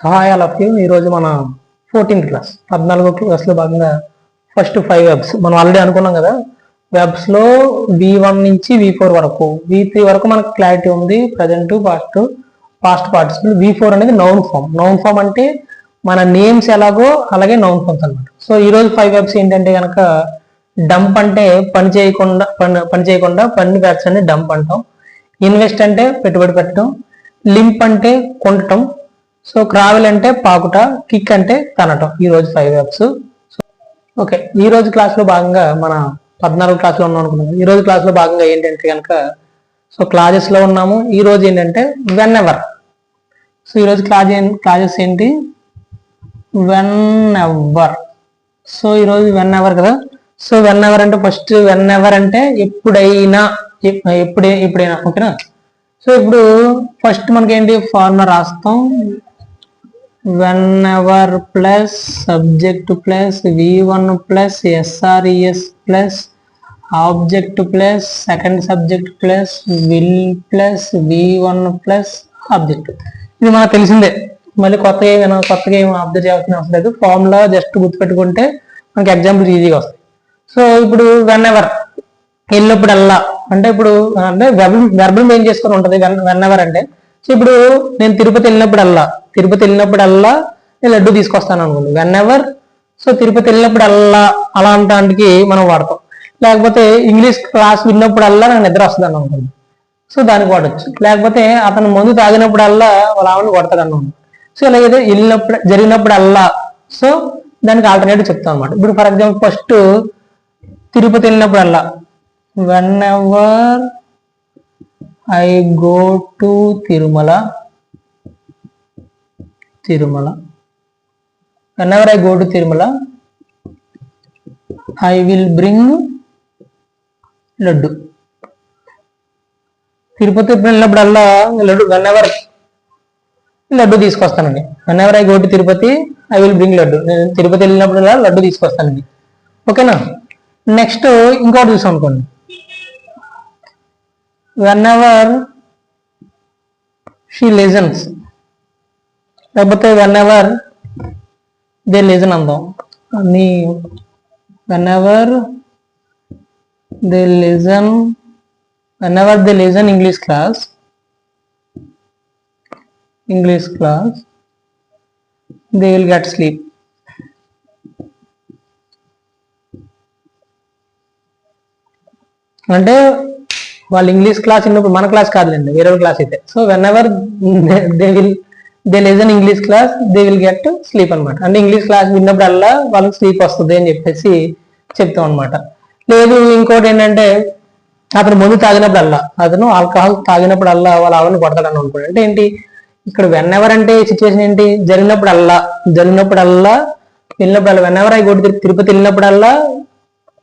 Hi all of you. ఈరోజు మన 14th class 14వ క్లాస్లో భాగంగా ఫస్ట్ 5 వెబ్స్ మనం ఆల్రెడీ అనుకున్నాం కదా. వెబ్స్లో V1 నుంచి V4 వరకు, V3 వరకు మనకు క్లారిటీ ఉంది. Present, past participle. V4 అనేది నౌన్ ఫామ్. నౌన్ ఫామ్ అంటే మన నేమ్స్ ఎలాగో అలాగే నౌన్ ఫామ్స్ అనమాట. సో ఈరోజు 5 వెబ్స్ ఏంటంటే కనుక, డంప్ అంటే పని చేయకుండా పని పెట్టండి డంప్ అంటాం. ఇన్వెస్ట్ అంటే పెట్టుబడి పెట్టడం. లింప్ అంటే కొనటం. సో క్రావెల్ అంటే పాకుట. కిక్ అంటే తనటం. ఈరోజు 5 వెబ్స్. ఓకే, ఈ రోజు క్లాస్లో భాగంగా మన 14వ క్లాస్లో ఉన్నాం అనుకున్నాం. ఈ రోజు క్లాస్లో భాగంగా ఏంటంటే కనుక, సో క్లాజెస్లో ఉన్నాము. ఈ రోజు ఏంటంటే వెన్ ఎవర్. సో ఈరోజు క్లాజెస్ ఏంటి? When ever. సో ఈరోజు వెన్ ఎవర్ కదా. సో వెన్ ఎవర్ అంటే ఫస్ట్ వెన్ ఎవర్ అంటే ఎప్పుడైనా, ఎప్పుడైనా. ఓకేనా. సో ఇప్పుడు ఫస్ట్ మనకేంటి ఫార్ములా రాస్తాం. whenever plus subject plus v1 plus sres plus object plus second subject plus will plus v1 plus object. ఇది మనకు తెలిసిందే, మళ్ళీ కొత్తగా ఏమైనా అబ్జర్వ్ చేయాల్సిన అవసరం లేదు. ఫార్ములా జస్ట్ గుర్తుపెట్టుకుంటే మనకి ఎగ్జాంపుల్స్ ఈజీగా వస్తాయి. సో ఇప్పుడు whenever వెళ్ళినప్పుడల్లా అంటే ఇప్పుడు అంటే వెర్బల్ మెయిన్ చేసుకొని ఉంటుంది whenever అంటే. సో ఇప్పుడు నేను తిరుపతి వెళ్ళినప్పుడల్లా నేను లడ్డు తీసుకొస్తాను అనుకోండి, వెన్ ఎవర్. సో తిరుపతి వెళ్ళినప్పుడల్లా అలా అంటానికి మనం వాడతాం. లేకపోతే ఇంగ్లీష్ క్లాస్ విన్నప్పుడల్లా నాకు నిద్ర వస్తుంది అనుకోండి, సో దానికి వాడచ్చు. లేకపోతే అతను మందు తాగినప్పుడల్లా వాళ్ళ ఆవిడని కొడతాడు అన్నాను. సో ఇలాగైతే జరిగినప్పుడల్లా, సో దానికి ఆల్టర్నేటివ్ చెప్తాం అనమాట. ఇప్పుడు ఫర్ ఎగ్జాంపుల్ ఫస్ట్ తిరుపతి వెళ్ళినప్పుడల్లా, when ever I go to Tirumala. Whenever I go to Tirumala, I will bring laddu. Tirupati వెళ్ళినప్పుడల్లా whenever laddu తీసుకొస్తానండి. whenever I go to Tirupati, I will bring laddu. నేను తిరుపతి వెళ్ళినప్పుడల్లా లడ్డు తీసుకొస్తానండి. ఓకేనా. నెక్స్ట్ ఇంకోటి చూసాం అనుకోండి, whenever she listens. లేకపోతే whenever they listen అందాం. అన్ని whenever they listen English class, they will get sleep. అంటే వాళ్ళు ఇంగ్లీష్ క్లాస్ విన్నప్పుడు, మన క్లాస్ కాదులేండి, వేరే క్లాస్ అయితే. So when ever they listen English class, they will get sleep అనమాట. అంటే ఇంగ్లీష్ క్లాస్ విన్నప్పుడల్లా వాళ్ళకి స్లీప్ వస్తుంది అని చెప్పేసి చెప్తాం అనమాట. లేదు ఇంకోటి ఏంటంటే, అతను మందు తాగినప్పుడల్లా, అతను ఆల్కహాల్ తాగినప్పుడల్లా వాళ్ళ ఆవిడని కొడతాడని అనుకోండి. అంటే ఏంటి ఇక్కడ వెన్ ఎవర్ అంటే సిచ్యువేషన్ ఏంటి? జరిగినప్పుడల్లా వెళ్ళినప్పుడల్లా. When ever I go to Tirupati వెళ్ళినప్పుడల్లా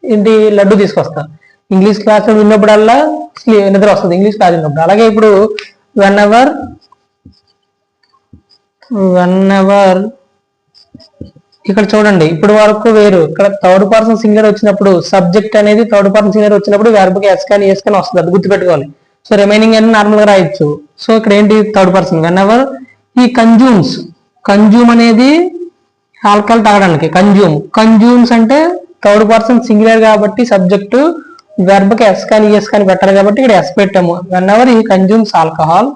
ఏంటి లడ్డు తీసుకొస్తా. ఇంగ్లీష్ క్లాస్ విన్నప్పుడల్లా నిద్ర వస్తుంది ఇంగ్లీష్ క్లాస్ విన్నప్పుడు. అలాగే ఇప్పుడు వెన్ ఎవర్ ఇక్కడ చూడండి, ఇప్పుడు వరకు వేరు. ఇక్కడ థర్డ్ పర్సన్ సింగులర్ వచ్చినప్పుడు, సబ్జెక్ట్ అనేది థర్డ్ పర్సన్ సింగులర్ వచ్చినప్పుడు వెర్బ్కి ఎస్ కానీ వస్తుంది. అది గుర్తుపెట్టుకోవాలి. సో రిమైనింగ్ అన్ని నార్మల్ గా రాయొచ్చు. సో ఇక్కడ ఏంటి థర్డ్ పర్సన్. వెన్ ఎవర్ ఈ కన్జ్యూమ్ అనేది ఆల్కహాల్ తాగడానికి. కన్జ్యూమ్స్ అంటే థర్డ్ పర్సన్ సింగులర్ కాబట్టి సబ్జెక్టు, వెర్బ్కి ఎస్ కానీ పెట్టాలి కాబట్టి ఇక్కడ ఎస్ పెట్టాము. వెన్ ఎవర్ ఈ consumes alcohol,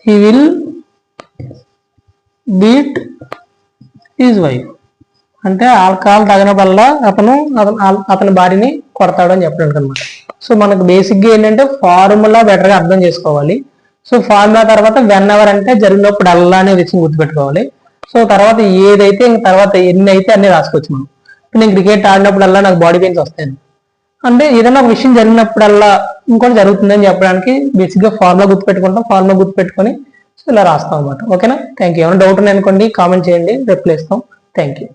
he will beat his wife. అంటే ఆల్కహాల్ తాగినప్పుడల్లా అతని భార్యని కొడతాడు అని చెప్పడానికి అనమాట. సో మనకు బేసిక్గా ఏంటంటే ఫార్ములా బెటర్గా అర్థం చేసుకోవాలి. సో ఫార్ములా తర్వాత వెన్ ఎవర్ అంటే జరిగినప్పుడల్లా అనే విషయం గుర్తుపెట్టుకోవాలి. సో తర్వాత ఏదైతే తర్వాత ఎన్ని అయితే అన్ని రాసుకోవచ్చు మనం. నేను క్రికెట్ ఆడినప్పుడల్లా నాకు బాడీ పెయిన్స్ వస్తాయి అంటే ఏదైనా ఒక విషయం జరిగినప్పుడల్లా ఇంకోటి జరుగుతుందని చెప్పడానికి బేసిక్గా ఫార్ములా గుర్తుపెట్టుకుంటాం. ఫార్ములా గుర్తుపెట్టుకొని సో ఇలా రాస్తాం అనమాట. ఓకేనా. Thank you. ఏమైనా డౌట్ ఉన్నాయనుకోండి కామెంట్ చేయండి, రిప్లై ఇస్తాం. Thank you.